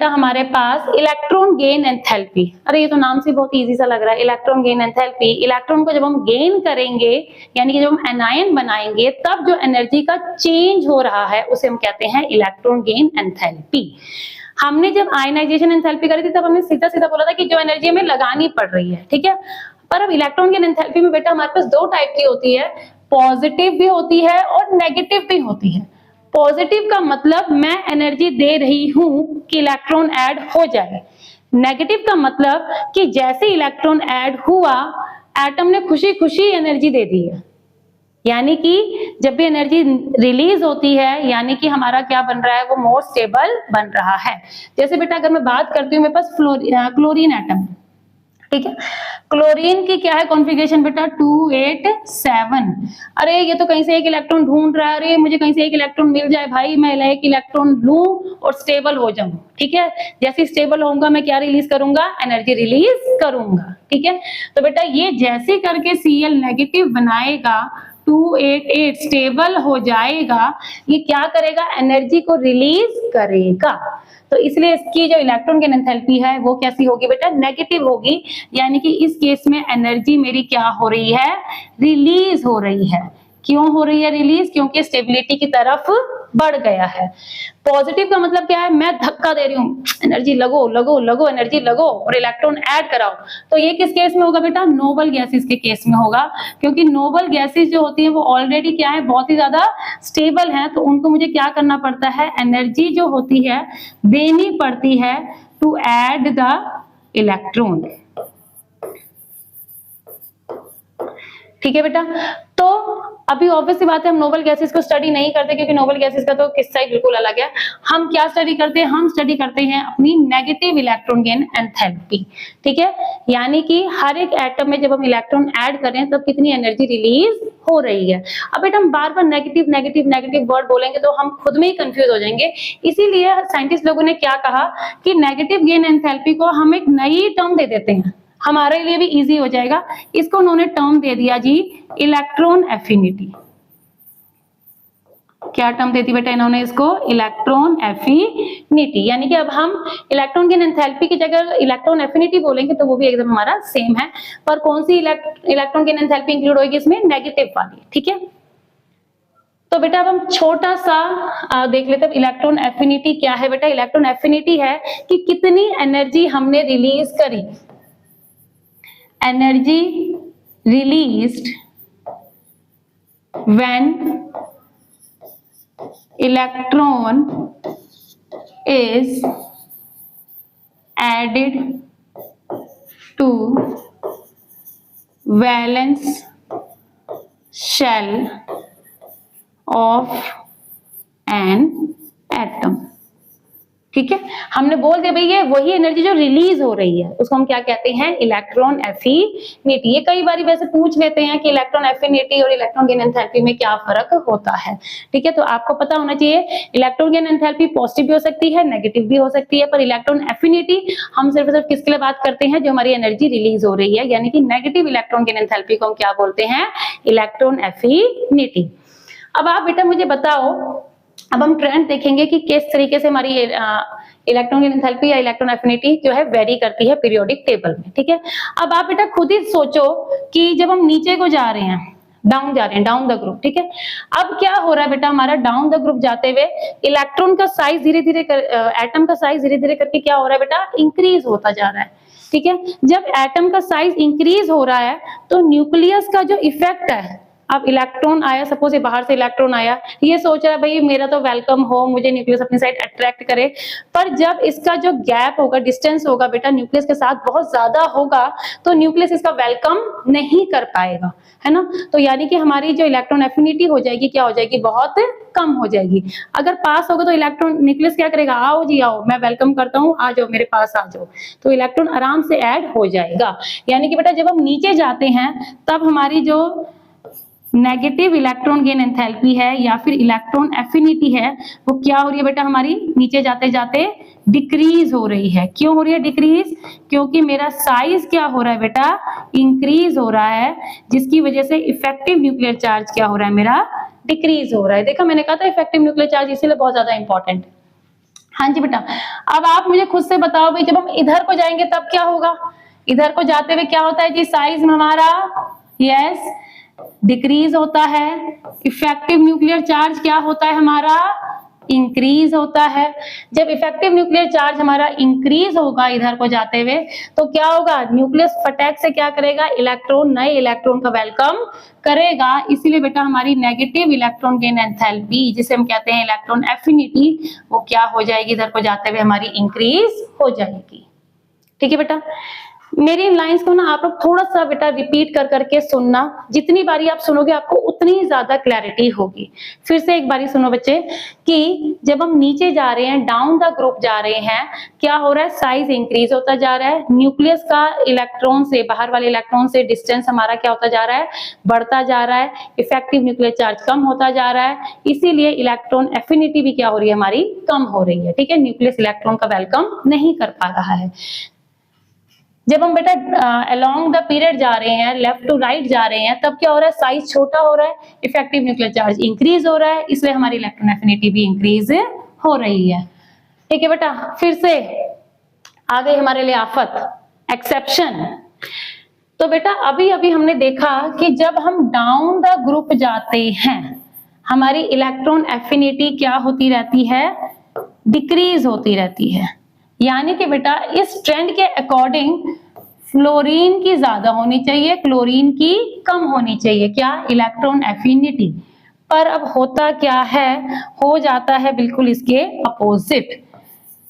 बेटा हमारे पास electron gain enthalpy. अरे ये तो नाम से बहुत इजी सा लग रहा है, इलेक्ट्रॉन गेन एंथैल्पी। इलेक्ट्रॉन को जब हम गेन करेंगे यानी कि जब हम एनायन बनाएंगे तब जो एनर्जी का चेंज हो रहा है उसे हम कहते हैं इलेक्ट्रॉन गेन एंथैल्पी। हमने जब आयनाइजेशन एंथैल्पी करी थी तब हमने सीधा सीधा बोला था कि जो एनर्जी हमें लगानी पड़ रही है, ठीक है। पर अब इलेक्ट्रॉन गेन एंथैल्पी में बेटा हमारे पास दो टाइप की होती है, पॉजिटिव भी होती है और नेगेटिव भी होती है। पॉजिटिव का मतलब मैं एनर्जी दे रही हूं कि इलेक्ट्रॉन ऐड हो जाए। नेगेटिव का मतलब कि जैसे इलेक्ट्रॉन ऐड हुआ एटम ने खुशी खुशी एनर्जी दे दी है। यानी कि जब भी एनर्जी रिलीज होती है यानी कि हमारा क्या बन रहा है, वो मोर स्टेबल बन रहा है। जैसे बेटा अगर मैं बात करती हूँ मेरे पास क्लोरीन एटम, ठीक है। क्लोरीन की क्या है कॉन्फ़िगरेशन बेटा 287। अरे ये तो कहीं से एक इलेक्ट्रॉन ढूंढ रहा है, अरे मुझे कहीं से एक इलेक्ट्रॉन मिल जाए भाई, मैं एक इलेक्ट्रॉन लूं और स्टेबल हो जाऊं, ठीक है। जैसे स्टेबल होऊंगा मैं क्या रिलीज करूंगा, एनर्जी रिलीज करूंगा, ठीक है। तो बेटा ये जैसे करके Cl नेगेटिव बनाएगा 288 स्टेबल हो जाएगा, ये क्या करेगा, एनर्जी को रिलीज करेगा। तो इसलिए इसकी जो इलेक्ट्रॉन गेन एंथैल्पी है वो कैसी होगी बेटा, नेगेटिव होगी। यानी कि इस केस में एनर्जी मेरी क्या हो रही है, रिलीज हो रही है। क्यों हो रही है रिलीज, क्योंकि स्टेबिलिटी की तरफ बढ़ गया है। पॉजिटिव का मतलब क्या है, मैं धक्का दे रही हूँ, एनर्जी लगो लगो लगो, एनर्जी लगो और इलेक्ट्रॉन ऐड कराओ। तो ये किस केस में होगा बेटा, नोबल गैसेस के केस में होगा, क्योंकि नोबल गैसेस जो होती है वो ऑलरेडी क्या है, बहुत ही ज्यादा स्टेबल है। तो उनको मुझे क्या करना पड़ता है, एनर्जी जो होती है देनी पड़ती है टू ऐड द इलेक्ट्रॉन, ठीक है बेटा। तो अभी ऑब्वियस सी बात है हम नोबल गैसेस को स्टडी नहीं करते, क्योंकि नोबल गैसेस का तो किस्सा ही बिल्कुल अलग है। हम क्या स्टडी करते हैं, हम स्टडी करते हैं अपनी नेगेटिव इलेक्ट्रॉन गेन एंथैल्पी, ठीक है। यानी कि हर एक एटम में जब हम इलेक्ट्रॉन ऐड करें तब कितनी एनर्जी रिलीज हो रही है। अब बेटा हम बार बार नेगेटिव नेगेटिव नेगेटिव वर्ड बोलेंगे तो हम खुद में ही कंफ्यूज हो जाएंगे। इसीलिए साइंटिस्ट लोगों ने क्या कहा कि नेगेटिव गेन एंथैल्पी को हम एक नई टर्म दे देते हैं, हमारे लिए भी इजी हो जाएगा। इसको उन्होंने टर्म दे दिया जी इलेक्ट्रॉन एफिनिटी। क्या टर्म देती बेटा इन्होंने इसको, इलेक्ट्रॉन एफिनिटी। यानी कि अब हम इलेक्ट्रॉन गेन एंथैल्पी की जगह इलेक्ट्रॉन एफिनिटी बोलेंगे तो वो भी एकदम हमारा सेम है। पर कौन सी इलेक्ट्रॉन गेन एंथैल्पी इंक्लूड होगी इसमें, नेगेटिव वाली, ठीक है। तो बेटा अब हम छोटा सा देख लेते हैं इलेक्ट्रॉन एफिनिटी क्या है। बेटा इलेक्ट्रॉन एफिनिटी है कि कितनी एनर्जी हमने रिलीज करी, energy released when electron is added to valence shell of an atom, ठीक है। हमने बोल दिया भाई ये वही एनर्जी जो रिलीज हो रही है उसको हम क्या कहते हैं, इलेक्ट्रॉन एफिनिटी। ये कई बार वैसे पूछ लेते हैं कि इलेक्ट्रॉन एफिनिटी और इलेक्ट्रॉन गेन एंथैल्पी में क्या फर्क होता है, ठीक है। तो आपको पता होना चाहिए इलेक्ट्रॉन गेन एंथैल्पी पॉजिटिव भी हो सकती है, नेगेटिव भी हो सकती है, पर इलेक्ट्रॉन एफिनिटी हम सिर्फ किसके लिए बात करते हैं, जो हमारी एनर्जी रिलीज हो रही है। यानी कि नेगेटिव इलेक्ट्रॉन गेन एंथैल्पी को हम क्या बोलते हैं, इलेक्ट्रॉन एफिनिटी। अब आप बेटा मुझे बताओ, अब हम ट्रेंड देखेंगे कि किस तरीके से हमारी इलेक्ट्रॉन गेन एंथैल्पी या इलेक्ट्रॉन एफिनिटी जो है वेरी करती है पीरियोडिक टेबल में, ठीक है। अब आप बेटा खुद ही सोचो कि जब हम नीचे को जा रहे हैं, डाउन जा रहे हैं, डाउन द ग्रुप, ठीक है। अब क्या हो रहा है बेटा, हमारा डाउन द ग्रुप जाते हुए इलेक्ट्रॉन का साइज धीरे धीरे एटम का साइज धीरे धीरे करके क्या हो रहा है बेटा, इंक्रीज होता जा रहा है, ठीक है। जब एटम का साइज इंक्रीज हो रहा है तो न्यूक्लियस का जो इफेक्ट है, अब इलेक्ट्रॉन आया, सपोज ये बाहर से इलेक्ट्रॉन आया, ये सोच रहा है भाई मेरा तो वेलकम हो, मुझे न्यूक्लियस अपनी साइड अट्रैक्ट करे। पर जब इसका जो गैप होगा, डिस्टेंस होगा बेटा न्यूक्लियस के साथ बहुत ज्यादा होगा तो न्यूक्लियस इसका वेलकम नहीं कर पाएगा, है ना। तो यानी कि हमारी जो इलेक्ट्रॉन एफिनिटी हो जाएगी, क्या हो जाएगी, बहुत कम हो जाएगी। अगर पास होगा तो इलेक्ट्रॉन न्यूक्लियस क्या करेगा, आओ जी आओ, मैं वेलकम करता हूँ, आ जाओ मेरे पास आ जाओ, तो इलेक्ट्रॉन आराम से ऐड हो जाएगा। यानी कि बेटा जब हम नीचे जाते हैं तब हमारी जो नेगेटिव इलेक्ट्रॉन गेन एंथैल्पी है या फिर इलेक्ट्रॉन एफिनिटी है वो क्या हो रही है बेटा, हमारी नीचे जाते जाते डिक्रीज हो रही है। क्यों हो रही है डिक्रीज, क्योंकि मेरा साइज क्या हो रहा है बेटा, इंक्रीज हो रहा है, जिसकी वजह से इफेक्टिव न्यूक्लियर चार्ज क्या हो रहा है मेरा, डिक्रीज हो रहा है। देखा मैंने कहा था इफेक्टिव न्यूक्लियर चार्ज इसीलिए बहुत ज्यादा इंपॉर्टेंट है। हाँ जी बेटा, अब आप मुझे खुद से बताओ भाई, जब हम इधर को जाएंगे तब क्या होगा? इधर को जाते हुए क्या होता है जी? साइज में हमारा यस डिक्रीज होता है। इफेक्टिव न्यूक्लियर चार्ज क्या होता है हमारा? इंक्रीज होता है। जब इफेक्टिव न्यूक्लियर चार्ज हमारा इंक्रीज होगा इधर को जाते हुए, तो क्या होगा? न्यूक्लियस फटैक से क्या करेगा? इलेक्ट्रॉन, नए इलेक्ट्रॉन का वेलकम करेगा। इसीलिए बेटा हमारी नेगेटिव इलेक्ट्रॉन गेन एंथैल्पी, जिसे हम कहते हैं इलेक्ट्रॉन एफिनिटी, वो क्या हो जाएगी? इधर को जाते हुए हमारी इंक्रीज हो जाएगी। ठीक है बेटा, मेरी इन लाइंस को ना आप लोग थोड़ा सा बेटा रिपीट कर करके सुनना। जितनी बारी आप सुनोगे आपको उतनी ही ज्यादा क्लैरिटी होगी। फिर से एक बारी सुनो बच्चे, कि जब हम नीचे जा रहे हैं, डाउन द ग्रुप जा रहे हैं, क्या हो रहा है? साइज इंक्रीज होता जा रहा है। न्यूक्लियस का इलेक्ट्रॉन से, बाहर वाले इलेक्ट्रॉन से डिस्टेंस हमारा क्या होता जा रहा है? बढ़ता जा रहा है। इफेक्टिव न्यूक्लियर चार्ज कम होता जा रहा है। इसीलिए इलेक्ट्रॉन एफिनिटी भी क्या हो रही है हमारी? कम हो रही है। ठीक है, न्यूक्लियस इलेक्ट्रॉन का वेलकम नहीं कर पा रहा है। जब हम बेटा अलोंग द पीरियड जा रहे हैं, लेफ्ट टू राइट जा रहे हैं, तब क्या हो रहा है? साइज छोटा हो रहा है, इफेक्टिव न्यूक्लियर चार्ज इंक्रीज हो रहा है, इसलिए हमारी इलेक्ट्रॉन एफिनिटी भी इंक्रीज हो रही है। ठीक है बेटा, फिर से आ गई हमारे लिए आफत, एक्सेप्शन। तो बेटा अभी अभी हमने देखा कि जब हम डाउन द ग्रुप जाते हैं, हमारी इलेक्ट्रॉन एफिनिटी क्या होती रहती है? डिक्रीज होती रहती है। यानी कि बेटा इस ट्रेंड के अकॉर्डिंग फ्लोरीन की ज्यादा होनी चाहिए, क्लोरीन की कम होनी चाहिए। क्या? Electron affinity. पर अब होता क्या है? हो जाता है बिल्कुल इसके अपोजिट।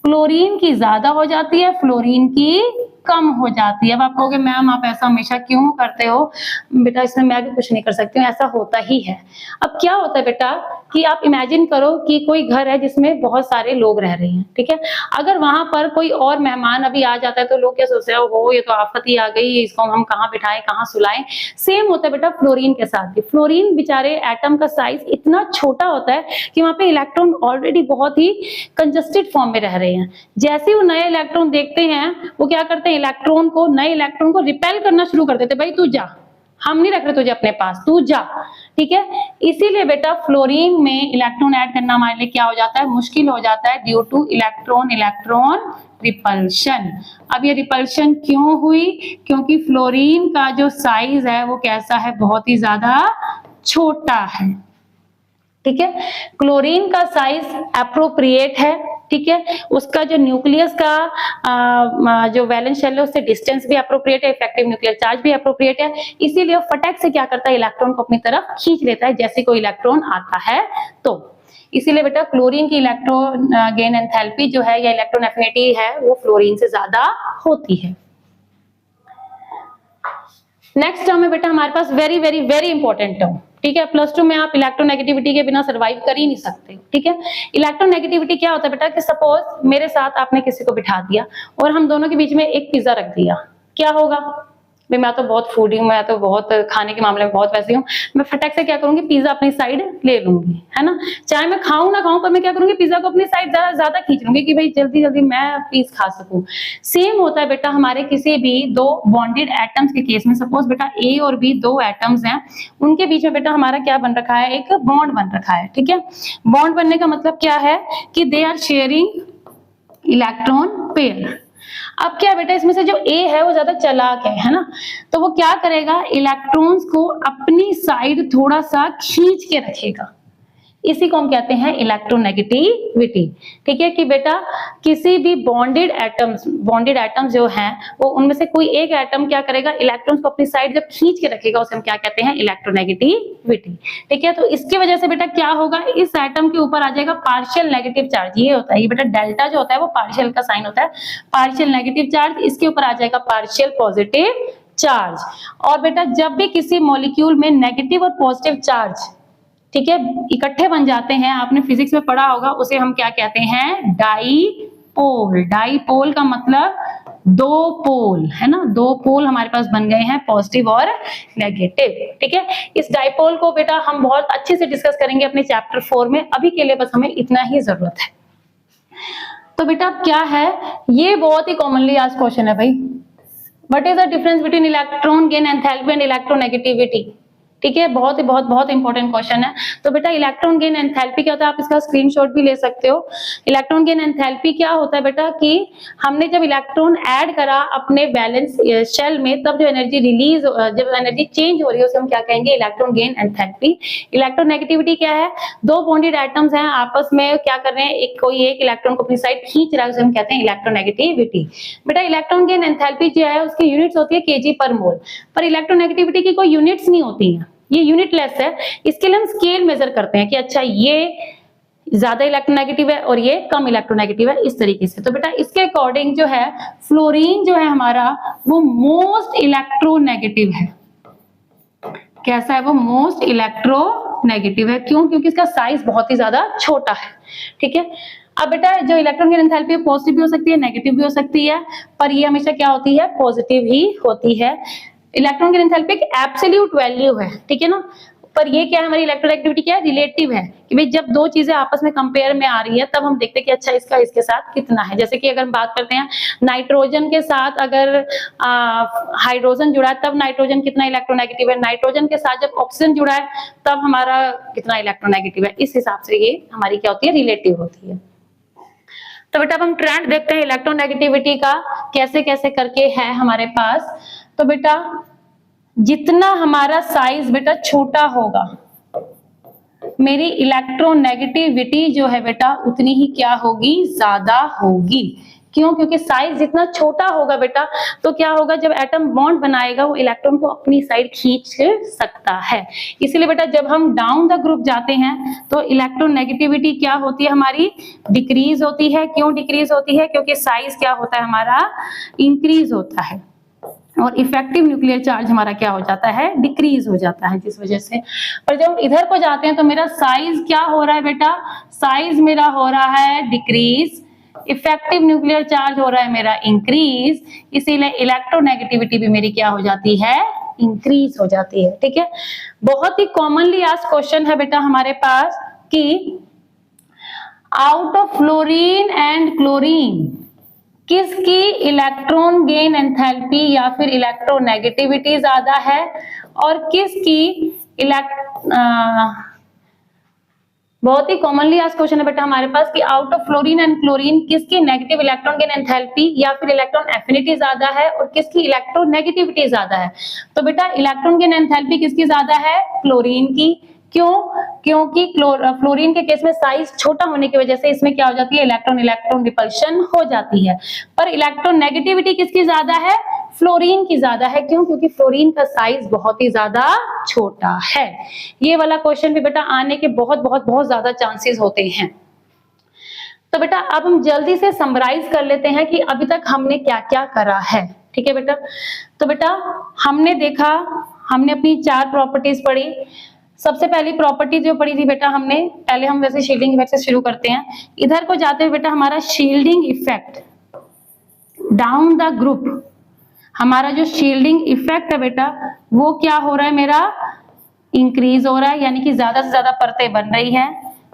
क्लोरीन की ज्यादा हो जाती है, फ्लोरीन की कम हो जाती है। अब आप कहोगे मैम आप ऐसा हमेशा क्यों करते हो? बेटा इसमें मैं भी कुछ नहीं कर सकती हूँ, ऐसा होता ही है। अब क्या होता है बेटा कि आप इमेजिन करो कि कोई घर है जिसमें बहुत सारे लोग रह रहे हैं, ठीक है। अगर वहां पर कोई और मेहमान अभी आ जाता है तो लोग क्या सोचते हैं, हो ये तो आफत ही आ गई, इसको हम कहाँ बिठाएं, कहाँ सुलाएं। सेम होता है बेटा फ्लोरीन के साथ भी। फ्लोरीन बेचारे एटम का साइज इतना छोटा होता है कि वहां पे इलेक्ट्रॉन ऑलरेडी बहुत ही कंजस्टेड फॉर्म में रह रहे हैं। जैसे वो नए इलेक्ट्रॉन देखते हैं, वो क्या करते हैं? नए इलेक्ट्रॉन को रिपेल करना शुरू कर देते, भाई तू जा, हम नहीं रख रहे तुझे अपने पास, तू जा। ठीक है, इसीलिए बेटा फ्लोरीन में इलेक्ट्रॉन ऐड करना हमारे लिए क्या हो जाता है? मुश्किल हो जाता है, ड्यू टू इलेक्ट्रॉन रिपल्शन। अब ये रिपल्शन क्यों हुई? क्योंकि फ्लोरीन का जो साइज है वो कैसा है? बहुत ही ज्यादा छोटा है। ठीक है, क्लोरीन का साइज एप्रोप्रिएट है। ठीक है, उसका जो न्यूक्लियस का जो वैलेंस शेल है उससे डिस्टेंस भी एप्रोप्रिएट है, इफेक्टिव न्यूक्लियर चार्ज भी एप्रोप्रिएट है। इसीलिए फटाक से क्या करता है? इलेक्ट्रॉन को अपनी तरफ खींच लेता है जैसे कोई इलेक्ट्रॉन आता है तो। इसीलिए बेटा क्लोरीन की इलेक्ट्रॉन गेन एंथैल्पी जो है या इलेक्ट्रॉन एफिनिटी है वो फ्लोरीन से ज्यादा होती है। नेक्स्ट टर्म है बेटा हमारे पास very very very important term. ठीक है, +2 में आप इलेक्ट्रोनेगेटिविटी के बिना सरवाइव कर ही नहीं सकते। ठीक है, इलेक्ट्रोनेगेटिविटी क्या होता है बेटा कि सपोज मेरे साथ आपने किसी को बिठा दिया और हम दोनों के बीच में एक पिज्जा रख दिया, क्या होगा? भाई मैं तो बहुत फूडी हूँ, मैं तो बहुत खाने के मामले में बहुत वैसी हूँ, मैं फटाक से क्या करूंगी? पिज्जा अपनी साइड ले लूंगी, है ना। चाहे मैं खाऊं ना खाऊं, पर मैं क्या करूंगी? पिज्जा को अपनी साइड ज्यादा खींच लूंगी कि भाई जल्दी जल्दी मैं पीस खा सकूं। सेम होता है बेटा हमारे किसी भी दो बॉन्डेड एटम्स के केस में। सपोज बेटा ए और बी दो एटम्स हैं, उनके बीच में बेटा हमारा क्या बन रखा है? एक बॉन्ड बन रखा है। ठीक है, बॉन्ड बनने का मतलब क्या है कि they are sharing electron pair. अब क्या बेटा इसमें से जो ए है वो ज्यादा चालाक है ना, तो वो क्या करेगा? इलेक्ट्रॉन्स को अपनी साइड थोड़ा सा खींच के रखेगा। इसी को हम कहते हैं इलेक्ट्रोनेगेटिविटी। ठीक है, कि बेटा किसी भी बॉन्डेड एटम्स जो हैं वो उनमें से कोई एक एटम क्या करेगा? इलेक्ट्रॉन्स को अपनी साइड जब खींच के रखेगा उसे हम क्या कहते हैं? इलेक्ट्रोनेगेटिविटी। ठीक है, तो इसकी वजह से बेटा क्या होगा? इस एटम के ऊपर आ जाएगा पार्शियल नेगेटिव चार्ज। ये होता है, ये बेटा डेल्टा जो होता है वो पार्शियल का साइन होता है, पार्शियल नेगेटिव चार्ज। इसके ऊपर आ जाएगा पार्शियल पॉजिटिव चार्ज। और बेटा जब भी किसी मॉलिक्यूल में नेगेटिव और पॉजिटिव चार्ज, ठीक है, इकट्ठे बन जाते हैं, आपने फिजिक्स में पढ़ा होगा, उसे हम क्या कहते हैं? डाईपोल। डाईपोल का मतलब दो पोल, है ना, दो पोल हमारे पास बन गए हैं, पॉजिटिव और नेगेटिव। ठीक है, इस डाईपोल को बेटा हम बहुत अच्छे से डिस्कस करेंगे अपने चैप्टर 4 में। अभी के लिए बस हमें इतना ही जरूरत है। तो बेटा क्या है, ये बहुत ही कॉमनली आज क्वेश्चन है भाई, what is the difference between electron gain enthalpy and electronegativity? ठीक है, बहुत ही बहुत इंपॉर्टेंट क्वेश्चन है। तो बेटा इलेक्ट्रॉन गेन एंथैल्पी क्या होता है, आप इसका स्क्रीनशॉट भी ले सकते हो। इलेक्ट्रॉन गेन एंथैल्पी क्या होता है बेटा कि हमने जब इलेक्ट्रॉन ऐड करा अपने बैलेंस शेल में, तब जो एनर्जी रिलीज, जब एनर्जी चेंज हो रही है उसे हम क्या कहेंगे, इलेक्ट्रॉन गेन एंथैल्पी। इलेक्ट्रोनेगेटिविटी क्या है, दो बॉन्डेड एटम्स हैं आपस में क्या कर रहे हैं, कोई एक इलेक्ट्रॉन को अपनी साइड खींच रहा है, उसे हम कहते हैं इलेक्ट्रोनेगेटिविटी। बेटा इलेक्ट्रॉन गेन एंथैल्पी जो है उसकी यूनिट्स होती है केजी पर मोल, पर इलेक्ट्रोनेगेटिविटी की कोई यूनिट्स नहीं होती है, ये यूनिटलेस है। इसके लिए हम स्केल मेजर करते हैं कि अच्छा ये ज्यादा इलेक्ट्रोनेगेटिव है और ये कम इलेक्ट्रोनेगेटिव है, इस तरीके से। तो बेटा इसके अकॉर्डिंग जो है फ्लोरीन जो है हमारा वो मोस्ट इलेक्ट्रोनेगेटिव है। कैसा है वो, मोस्ट इलेक्ट्रोनेगेटिव है। क्यों, क्योंकि इसका साइज बहुत ही ज्यादा छोटा है। ठीक है, अब बेटा जो इलेक्ट्रॉन गेन एंथैल्पी पॉजिटिव भी हो सकती है, नेगेटिव भी हो सकती है, पर ये हमेशा क्या होती है, पॉजिटिव ही होती है। इलेक्ट्रॉन गेन एंथैल्पी एक एब्सोल्यूट वैल्यू है, ठीक है ना, पर ये क्या है, हमारी इलेक्ट्रोनेगेटिविटी क्या है, रिलेटिव है कि भाई जब दो चीजें आपस में कंपेयर में आ रही है तब हम देखते हैं कि अच्छा इसका इसके साथ कितना है। जैसे कि अगर हम बात करते हैं नाइट्रोजन के साथ अगर हाइड्रोजन जुड़ा है तब नाइट्रोजन कितना इलेक्ट्रोनेगेटिव है, नाइट्रोजन के साथ जब ऑक्सीजन जुड़ा है तब हमारा कितना इलेक्ट्रोनेगेटिव है। इस हिसाब से ये हमारी क्या होती है, रिलेटिव होती है। तो बेटा अब हम ट्रेंड देखते हैं इलेक्ट्रोनेगेटिविटी का, कैसे कैसे करके है हमारे पास। तो बेटा जितना हमारा साइज बेटा छोटा होगा, मेरी इलेक्ट्रोनेगेटिविटी जो है बेटा उतनी ही क्या होगी, ज्यादा होगी। क्यों, क्योंकि साइज जितना छोटा होगा बेटा तो क्या होगा, जब एटम बॉन्ड बनाएगा वो इलेक्ट्रॉन को अपनी साइड खींच सकता है। इसीलिए बेटा जब हम डाउन द ग्रुप जाते हैं तो इलेक्ट्रोनेगेटिविटी क्या होती है, हमारी डिक्रीज होती है। क्यों डिक्रीज होती है, क्योंकि साइज क्या होता है, हमारा इंक्रीज होता है और इफेक्टिव न्यूक्लियर चार्ज हमारा क्या हो जाता है, डिक्रीज हो जाता है, जिस वजह से। पर जब इधर को जाते हैं तो मेरा साइज क्या हो रहा है बेटा, साइज मेरा हो रहा है डिक्रीज, इफेक्टिव न्यूक्लियर चार्ज हो रहा है मेरा इंक्रीज, इसीलिए इलेक्ट्रोनेगेटिविटी भी मेरी क्या हो जाती है, इंक्रीज हो जाती है। ठीक है, बहुत ही कॉमनली आस्क्ड क्वेश्चन है बेटा हमारे पास कि out of fluorine and chlorine किसकी इलेक्ट्रॉन गेन एंथैल्पी या फिर इलेक्ट्रोनेगेटिविटी ज्यादा है, और किसकी बहुत ही कॉमनली आज क्वेश्चन है बेटा हमारे पास कि out of fluorine and chlorine किसकी नेगेटिव इलेक्ट्रॉन गेन एंथैल्पी या फिर इलेक्ट्रॉन एफिनिटी ज्यादा है और किसकी इलेक्ट्रोनेगेटिविटी ज्यादा है। तो बेटा इलेक्ट्रॉन गेन एंथैल्पी किसकी ज्यादा है, क्लोरीन की। क्यों, क्योंकि फ्लोरीन के केस में साइज छोटा होने की वजह से इसमें क्या हो जाती है, इलेक्ट्रॉन इलेक्ट्रॉन रिपल्शन हो जाती है। पर इलेक्ट्रोनेगेटिविटी किसकी ज्यादा है, फ्लोरीन की ज्यादा है। क्यों, क्योंकि फ्लोरीन का साइज बहुत ही ज्यादा छोटा है। ये वाला क्वेश्चन भी बेटा आने के बहुत ज्यादा चांसेस होते हैं। तो बेटा अब हम जल्दी से समराइज कर लेते हैं कि अभी तक हमने क्या क्या करा है। ठीक है बेटा, तो बेटा हमने देखा, हमने अपनी 4 प्रॉपर्टीज पढ़ी। सबसे पहली प्रॉपर्टी जो पढ़ी थी बेटा हमने, पहले हम वैसे शील्डिंग इफेक्ट से शुरू करते हैं। इधर को जाते हुए बेटा हमारा shielding effect down the group, हमारा जो शील्डिंग इफेक्ट है बेटा वो क्या हो रहा है, मेरा इंक्रीज हो रहा है, यानी कि ज्यादा से ज्यादा परतें बन रही है,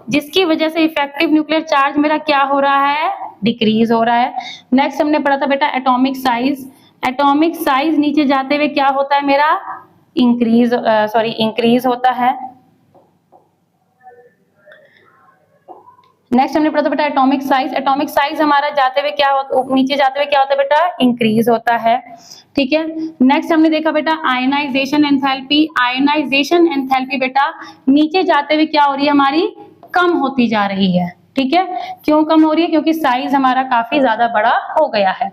जिसकी वजह से इफेक्टिव न्यूक्लियर चार्ज मेरा क्या हो रहा है, डिक्रीज हो रहा है। नेक्स्ट हमने पढ़ा था बेटा एटॉमिक साइज। एटॉमिक साइज नीचे जाते हुए क्या होता है मेरा, इंक्रीज होता है। नेक्स्ट हमने पढ़ा था बेटा एटॉमिक साइज। एटॉमिक साइज हमारा जाते हुए क्या होता, नीचे जाते हुए क्या होता है बेटा, इंक्रीज होता है। ठीक है, नेक्स्ट हमने देखा बेटा आयनाइजेशन एंथैल्पी। आयनाइजेशन एंथैल्पी बेटा नीचे जाते हुए क्या हो रही है, हमारी कम होती जा रही है। ठीक है, क्यों कम हो रही है, क्योंकि साइज हमारा काफी ज्यादा बड़ा हो गया है।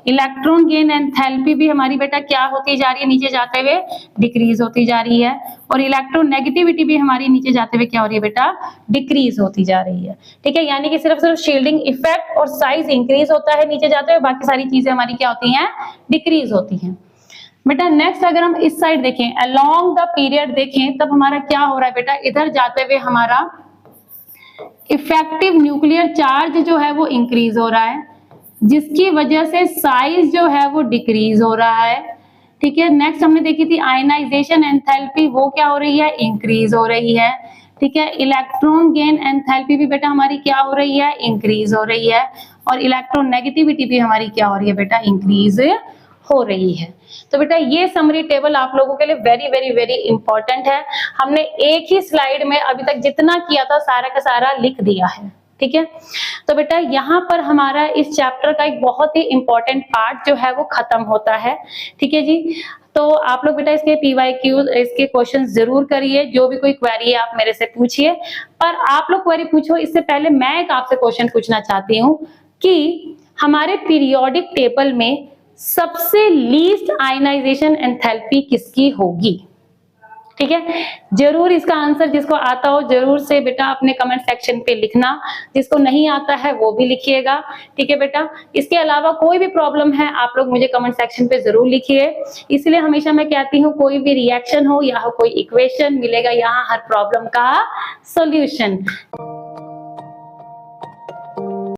इलेक्ट्रॉन गेन एंथैल्पी भी हमारी बेटा क्या होती जा रही है, नीचे जाते हुए डिक्रीज होती जा रही है, और इलेक्ट्रोनेगेटिविटी भी हमारी नीचे जाते हुए क्या हो रही है बेटा, डिक्रीज होती जा रही है। ठीक है, यानी कि सिर्फ शील्डिंग इफेक्ट और साइज इंक्रीज होता है नीचे जाते हुए, बाकी सारी चीजें हमारी क्या होती हैं, डिक्रीज होती हैं। बेटा नेक्स्ट अगर हम इस साइड देखें, अलोंग द पीरियड देखें, तब हमारा क्या हो रहा है बेटा, इधर जाते हुए हमारा इफेक्टिव न्यूक्लियर चार्ज जो है वो इंक्रीज हो रहा है, जिसकी वजह से साइज जो है वो डिक्रीज हो रहा है। ठीक है, नेक्स्ट हमने देखी थी आयनाइजेशन एंथैल्पी, वो क्या हो रही है, इंक्रीज हो रही है। ठीक है, इलेक्ट्रॉन गेन एंथैल्पी भी बेटा हमारी क्या हो रही है, इंक्रीज हो रही है, और इलेक्ट्रोनेगेटिविटी भी हमारी क्या हो रही है बेटा, इंक्रीज हो रही है। तो बेटा ये समरी टेबल आप लोगों के लिए वेरी वेरी वेरी इंपॉर्टेंट है। हमने एक ही स्लाइड में अभी तक जितना किया था सारा का सारा लिख दिया है, ठीक है। तो बेटा यहाँ पर हमारा इस चैप्टर का एक बहुत ही इंपॉर्टेंट पार्ट जो है वो खत्म होता है, ठीक है जी। तो आप लोग बेटा इसके PYQ इसके क्वेश्चन जरूर करिए, जो भी कोई क्वेरी है आप मेरे से पूछिए। पर आप लोग क्वेरी पूछो इससे पहले मैं एक आपसे क्वेश्चन पूछना चाहती हूँ कि हमारे पीरियोडिक टेबल में सबसे लीस्ट आयनाइजेशन एंथैल्पी किसकी होगी, ठीक है। जरूर इसका आंसर जिसको आता हो जरूर से बेटा अपने कमेंट सेक्शन पे लिखना, जिसको नहीं आता है वो भी लिखिएगा, ठीक है बेटा। इसके अलावा कोई भी प्रॉब्लम है आप लोग मुझे कमेंट सेक्शन पे जरूर लिखिए। इसलिए हमेशा मैं कहती हूँ कोई भी रिएक्शन हो या कोई इक्वेशन मिलेगा यहाँ हर प्रॉब्लम का सॉल्यूशन।